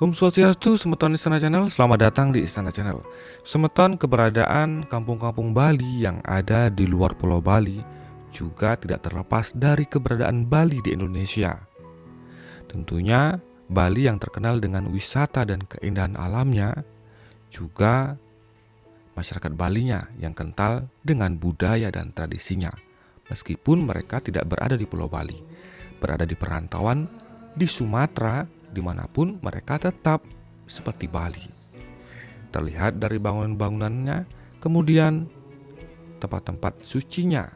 Om Swastiastu, Semeton Istana Channel, selamat datang di Istana Channel. Semeton, keberadaan kampung-kampung Bali yang ada di luar Pulau Bali juga tidak terlepas dari keberadaan Bali di Indonesia. Tentunya Bali yang terkenal dengan wisata dan keindahan alamnya, juga masyarakat Balinya yang kental dengan budaya dan tradisinya. Meskipun mereka tidak berada di Pulau Bali, berada di perantauan di Sumatera, dimanapun mereka tetap seperti Bali. Terlihat dari bangunan-bangunannya, kemudian tempat-tempat sucinya.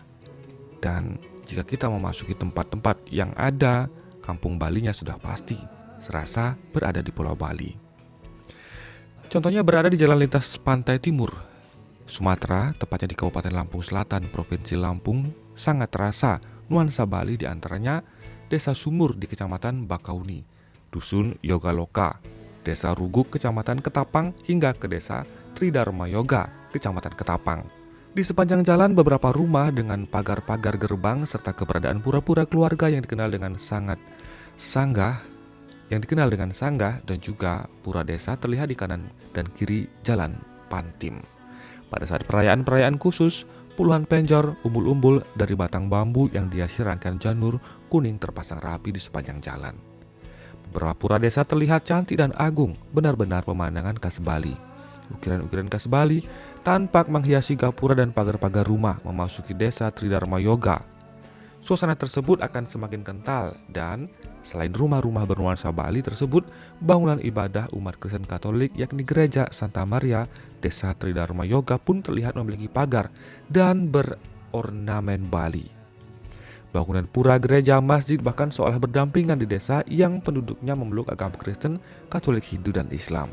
Dan jika kita memasuki tempat-tempat yang ada, kampung Balinya sudah pasti serasa berada di Pulau Bali. Contohnya berada di jalan lintas pantai timur Sumatera, tepatnya di Kabupaten Lampung Selatan, Provinsi Lampung, sangat terasa nuansa Bali, diantaranya Desa Sumur di Kecamatan Bakauni, Dusun Yoga Loka, Desa Ruguk Kecamatan Ketapang, hingga ke Desa Tridharma Yoga Kecamatan Ketapang. Di sepanjang jalan beberapa rumah dengan pagar-pagar gerbang serta keberadaan pura-pura keluarga yang dikenal dengan sanggah dan juga pura desa terlihat di kanan dan kiri jalan Pantim. Pada saat perayaan-perayaan khusus, puluhan penjor umbul-umbul dari batang bambu yang dihiasi rangkaian janur kuning terpasang rapi di sepanjang jalan. Beberapa pura desa terlihat cantik dan agung, benar-benar pemandangan khas Bali. Ukiran-ukiran khas Bali tampak menghiasi gapura dan pagar-pagar rumah memasuki Desa Tridharma Yoga. Suasana tersebut akan semakin kental, dan selain rumah-rumah bernuansa Bali tersebut, bangunan ibadah umat Kristen Katolik yakni Gereja Santa Maria Desa Tridharma Yoga pun terlihat memiliki pagar dan berornamen Bali. Bangunan pura, gereja, masjid bahkan seolah berdampingan di desa yang penduduknya memeluk agama Kristen, Katolik, Hindu, dan Islam.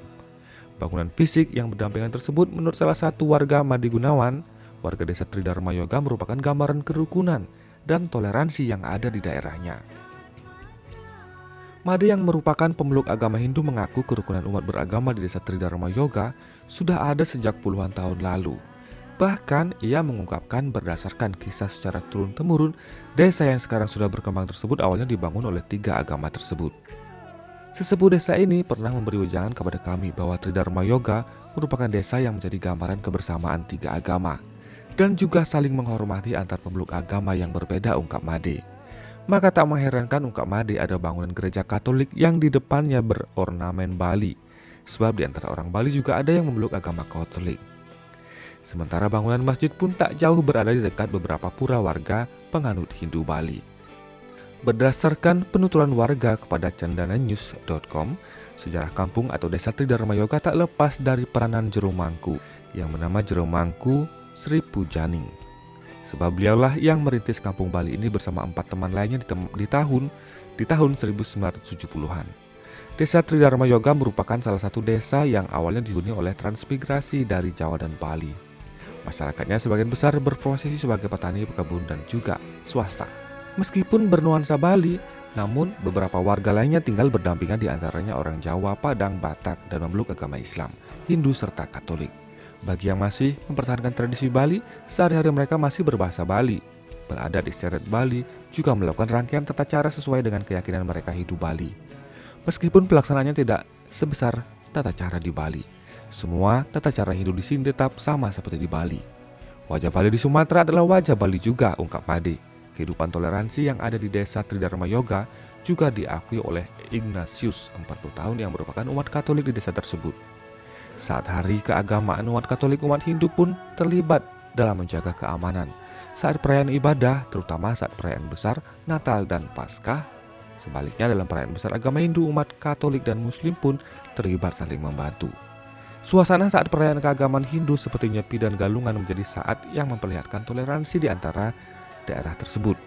Bangunan fisik yang berdampingan tersebut menurut salah satu warga Madi Gunawan, warga desa Tridharma Yoga, merupakan gambaran kerukunan dan toleransi yang ada di daerahnya. Made yang merupakan pemeluk agama Hindu mengaku kerukunan umat beragama di desa Tridharma Yoga sudah ada sejak puluhan tahun lalu. Bahkan ia mengungkapkan berdasarkan kisah secara turun-temurun, desa yang sekarang sudah berkembang tersebut awalnya dibangun oleh 3 agama tersebut. Sesepuh desa ini pernah memberi ujangan kepada kami bahwa Tridharma Yoga merupakan desa yang menjadi gambaran kebersamaan 3 agama dan juga saling menghormati antar pemeluk agama yang berbeda, ungkap Made. Maka tak mengherankan, ungkap Made, ada bangunan gereja Katolik yang di depannya berornamen Bali, sebab di antara orang Bali juga ada yang memeluk agama Katolik. Sementara bangunan masjid pun tak jauh berada di dekat beberapa pura warga penganut Hindu Bali. Berdasarkan penuturan warga kepada cendananews.com, sejarah kampung atau desa Tridharma Yoga tak lepas dari peranan Jero Mangku yang bernama Jero Mangku Sri Pujaning. Sebab beliaulah yang merintis kampung Bali ini bersama 4 teman lainnya di tahun 1970-an. Desa Tridharma Yoga merupakan salah satu desa yang awalnya dihuni oleh transmigrasi dari Jawa dan Bali. Masyarakatnya sebagian besar berprofesi sebagai petani, pekebun, dan juga swasta. Meskipun bernuansa Bali, namun beberapa warga lainnya tinggal berdampingan, di antaranya orang Jawa, Padang, Batak, dan memeluk agama Islam, Hindu, serta Katolik. Bagi yang masih mempertahankan tradisi Bali, sehari-hari mereka masih berbahasa Bali, beradat istiadat Bali, juga melakukan rangkaian tata cara sesuai dengan keyakinan mereka Hindu Bali. Meskipun pelaksanaannya tidak sebesar tata cara di Bali, semua tata cara Hindu di sini tetap sama seperti di Bali. Wajah Bali di Sumatera adalah wajah Bali juga, ungkap Made. Kehidupan toleransi yang ada di desa Tridharma Yoga juga diakui oleh Ignatius, 40 tahun, yang merupakan umat Katolik di desa tersebut. Saat hari keagamaan umat Katolik, umat Hindu pun terlibat dalam menjaga keamanan saat perayaan ibadah, terutama saat perayaan besar Natal dan Paskah. Sebaliknya, dalam perayaan besar agama Hindu, umat Katolik dan Muslim pun terlibat saling membantu. Suasana saat perayaan keagamaan Hindu seperti Nyepi dan Galungan menjadi saat yang memperlihatkan toleransi di antara daerah tersebut.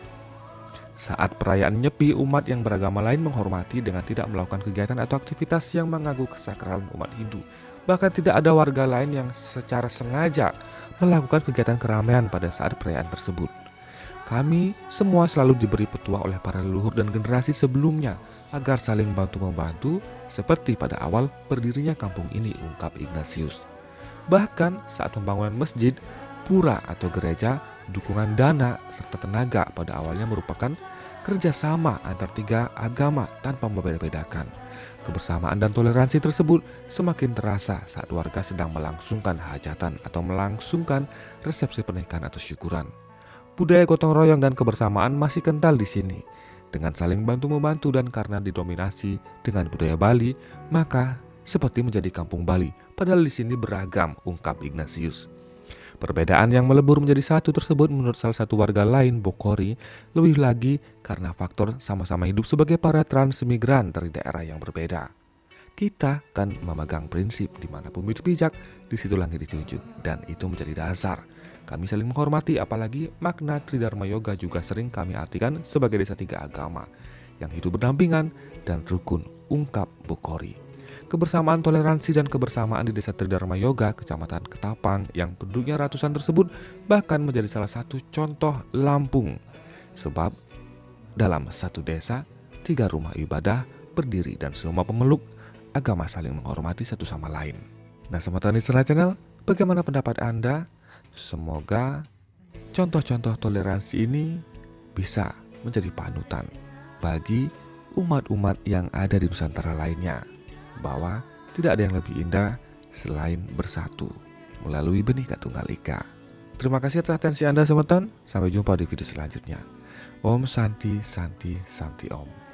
Saat perayaan Nyepi, umat yang beragama lain menghormati dengan tidak melakukan kegiatan atau aktivitas yang mengganggu kesakralan umat Hindu. Bahkan tidak ada warga lain yang secara sengaja melakukan kegiatan keramaian pada saat perayaan tersebut. Kami semua selalu diberi petuah oleh para leluhur dan generasi sebelumnya agar saling bantu-membantu seperti pada awal berdirinya kampung ini, ungkap Ignatius. Bahkan saat pembangunan masjid, pura atau gereja, dukungan dana serta tenaga pada awalnya merupakan kerjasama antar 3 agama tanpa membeda-bedakan. Kebersamaan dan toleransi tersebut semakin terasa saat warga sedang melangsungkan hajatan atau melangsungkan resepsi pernikahan atau syukuran. Budaya gotong royong dan kebersamaan masih kental di sini. Dengan saling bantu-membantu dan karena didominasi dengan budaya Bali, maka seperti menjadi kampung Bali, padahal di sini beragam, ungkap Ignatius. Perbedaan yang melebur menjadi satu tersebut menurut salah satu warga lain, Bokori, lebih lagi karena faktor sama-sama hidup sebagai para transmigran dari daerah yang berbeda. Kita kan memegang prinsip di mana bumi dipijak, di situ langit dijunjung, dan itu menjadi dasar. Kami saling menghormati, apalagi makna Tridharma Yoga juga sering kami artikan sebagai desa tiga agama yang hidup berdampingan dan rukun, ungkap Bokori. Kebersamaan, toleransi, dan kebersamaan di desa Tridharma Yoga, Kecamatan Ketapang yang penduduknya ratusan tersebut bahkan menjadi salah satu contoh Lampung. Sebab dalam satu desa, 3 rumah ibadah berdiri dan semua pemeluk agama saling menghormati satu sama lain. Nah, Sobat Istana Channel, bagaimana pendapat Anda? Semoga contoh-contoh toleransi ini bisa menjadi panutan bagi umat-umat yang ada di Nusantara lainnya, bahwa tidak ada yang lebih indah selain bersatu melalui Bhinneka Tunggal Ika. Terima kasih atas atensi Anda, teman-teman. Sampai jumpa di video selanjutnya. Om Santi Santi Santi Om.